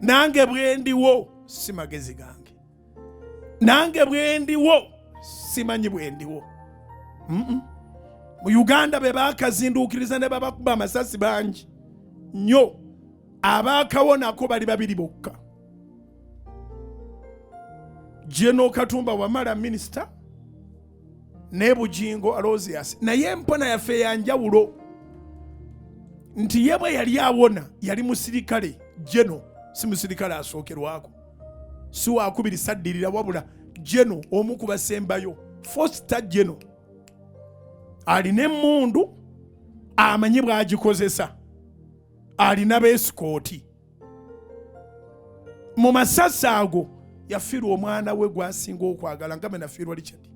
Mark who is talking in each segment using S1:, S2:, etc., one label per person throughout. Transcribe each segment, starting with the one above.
S1: nange bwendiwo si magezi gange, nange bwendiwo simanyi bwendiwo. Mu Uganda be bakazindukiriza ne babakuba amasasi bangi nnyo, abaakawonako bali babiri bokka. General Katumba Wamala Minister ne Bujingo Aloysius, naye mpona yaffe yanjawulo nti ye bwe yali awona yali musirikale General, si musirikale asookerwako, si wakubiri saddirira wabula General omu ku basembayo, Foster General alina emmundu amanyi bw'agikozesa, alina beesikooti. Mu masasi ago yafiirwa omwana we gwasinga okwagala nga menafiirwa Richard.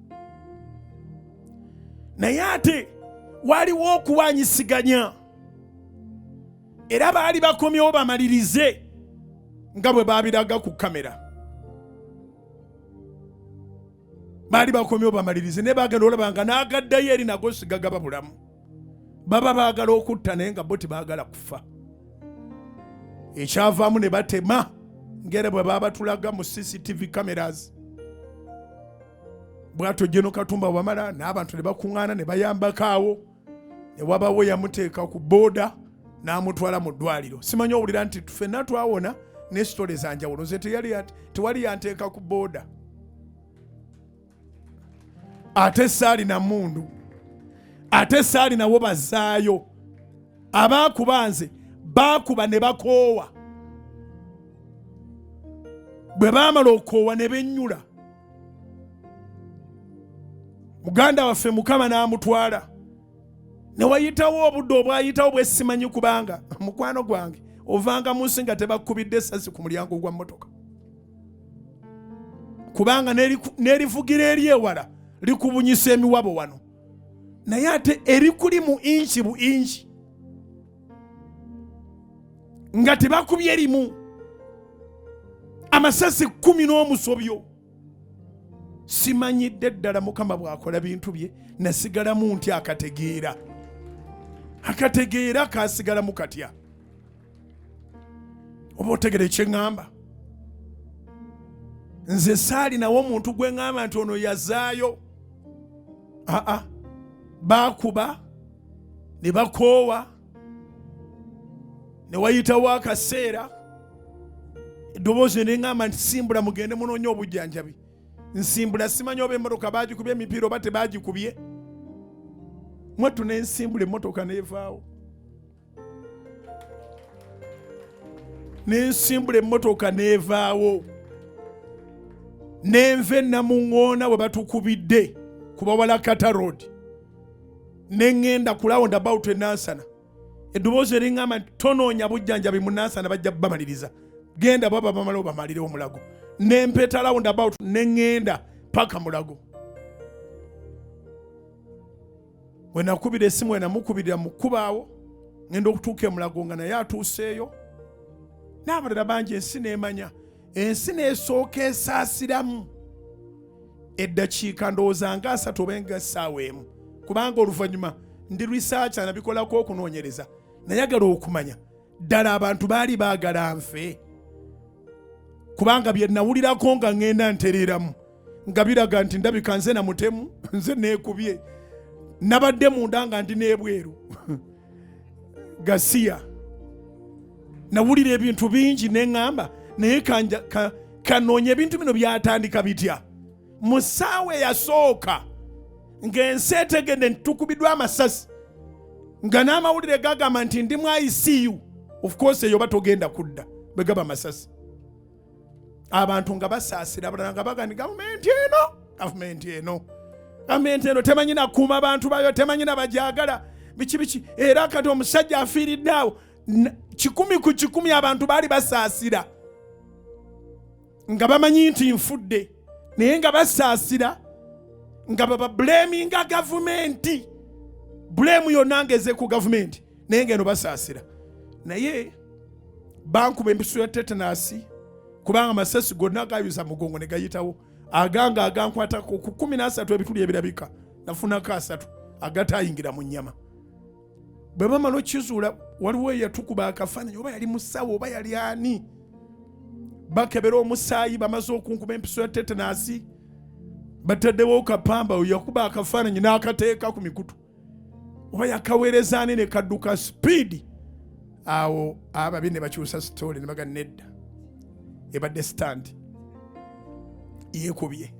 S1: Naye ate waliwo okuwanyisiganya, era baali bakomyewo bamalirize nga bwe babiraga ku kamera. Baali bakomyewo bamalirize ne bagenda olaba nga n'agaddayo eri nago sigagaba bulamu. Baba baagala okutta naye nga bo tebaagala kufa. Ekyavaamu ne batema ngere bwe babatulaga mu CCTV cameras. Bwato General Katumba Wamala n'abantu ne bakuŋŋaana ne bayambakaawo, ne wabawo yamuteeka ku booda n'amutwala mu ddwaliro. Simanyi owulira nti ffenna twawona ne sitole zanjawulo, nze tewali yanteeka ku booda. Ate saali na mundu, ate saali nawo bazaayo. Abaakuba nze baakuba ne bakoowa, bwe baamala okoowa ne bennyula. Muganda waffe Mukama n'amutwala. Ne wayitawo obudde obwayitawo bwe simanyi, kubanga mukwano gwange ovanga mu nsi nga tebakubidde essasi ku mulyango gwa mmotoka, kubanga n'erivugira eri ewala likubunyisa emiwabo wano, naye ate erikuli mu inchi bu inchi nga tebakubye erimu, amasasi 10 n'omusobyo. Simanyidde ddala Mukama bw'akola bintu bye, nasigalamu nti akategeera kasigalamu katya. Oba otegere kye ŋŋamba? Nze saali nawo omuntu gwe ŋŋamba nti ono yazaayo. Baakuba ne bakoowa, ne wayitawo akaseera eddoboozi ne ŋŋamba nti simbula mugende munoonye obujjanjabi. Nsimbula, simanyi oba emmotoka baagikubye emipiira oba tebaagikubye. Mwattu ne nsimbula emmotoka neevaawo. Nensimbula emmotoka neevaawo. Nenva e Namuŋŋoona we batukubidde ku Bawalakata Road. Ne ŋŋenda ku roundabout e Nansana. Eddoboozi eriŋŋamba nti tonoonya bujjanjabi mu Nansana bajja bamaliriza. Genda baba bamala obamalire omulago. Ne mpeta roundabout ne ŋŋenda paka Mulago. Bwe nakubira essimu we namukubirira mu kkubaawo, ŋŋenda okutuuka e Mulago nga naye atuuseeyo. N'abalala bangi ensi n'emanya. Ensi n'esooka esaasiramu eddakiika ndowooza nga 3 oba nga essaawa emu, kubanga oluvannyuma ndi research nabikolako okunoonyereza. Nayagala okumanya ddala abantu baali baagala nfe, kubanga bye nawulirako nga ŋŋenda ntereeramu nga biraga nti ndabika nze na mutemu, nze neekubye, nabadde munda nga ndi n'ebweru. Gasiya nawulira ebintu bingi ne ŋŋamba naye kanoonye ebintu bino byatandika bitya. Mu ssaawa eyasooka ng'ensi etegedde nti tukubiddwa amasasi, nga n'amawulire gagamba nti ndi mu ICU. Of course eyo batogenda kudda bwe gaba amasasi. Abantu nga basaasira, abalala nga bagani gavumenti eno temanyi nakuuma abantu bayo, temanyi nabajagala biki. Era kati omusajja afiiridde awo 100 ku 100 abantu baali basaasira nga bamanyi nti nfudde, naye nga basaasira nga baba blaminga gavumenti. Blame yonna ngeze ku gavumenti, naye ngeno basaasira. Naye bankuba empiso ya tetanasi, kubanga amasasi gonna gayuza mugongo ne gayitawo. Aganga agankwatako ku 13 ebituli ebirabika, nafunako 3 agatayingira mu nnyama. Bwe bamala okizuula waliwo eyatukuba akafaananyi, oba yali musawo oba yali ani. bakebera omusaayi bamaze okunkuma empiso ya tetanasi bataddewo kapamba yakuba akafaananyi n'akateeka ku mikutu oba yakaweereza ne kadduka speed. Awo ababi ne bakyusa story ne baga nedda ebadde stand yekubye.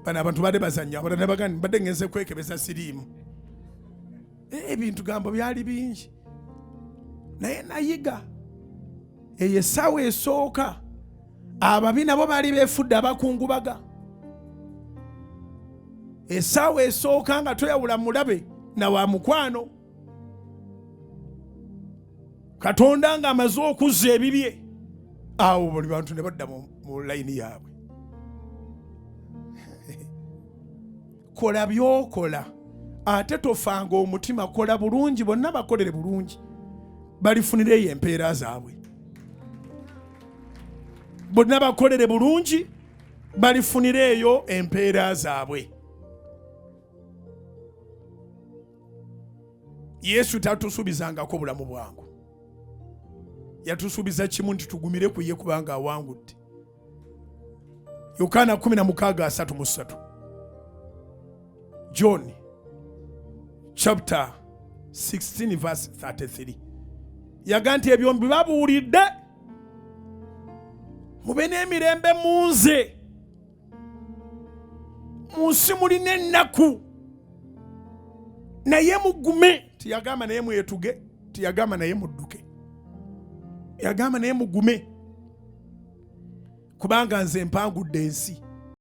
S1: Bana abantu badde bazanya abalala ne baga badde ngenze kwekebeza siriimu. Ebintu gambo byali bingi naye nayiga. Eyo essaawa esooka ababi nabo baali beefudde abakungubaga. Essaawa esooka nga toyawula mulabe na wa mukwano. Katonda nga amaze okuzza ebibye, awo buli bantu ne badda mu layini yaabwe. Kola byokola ate tofanga omutima, kola bulungi, bonna bakolere bulungi balifunireyo empeera zaabwe. Bonna bakolere bulungi balifunireyo empeera zaabwe. Yesu tatusuubizangako bulamu bwangu. Yatusuubiza kimu nti tugumire ku ye kubanga awangudde. Yokaana 16:33. John chapter 16 verse 33. Yaga nti ebyo mbibabuulidde mube n'emirembe mu nze. Mu nsi mulina ennaku naye mugume. Tiyagamba naye mwetuge, tiyagamba naye mudduke. Yagamba naye mugume kubanga nze mpangudde ensi.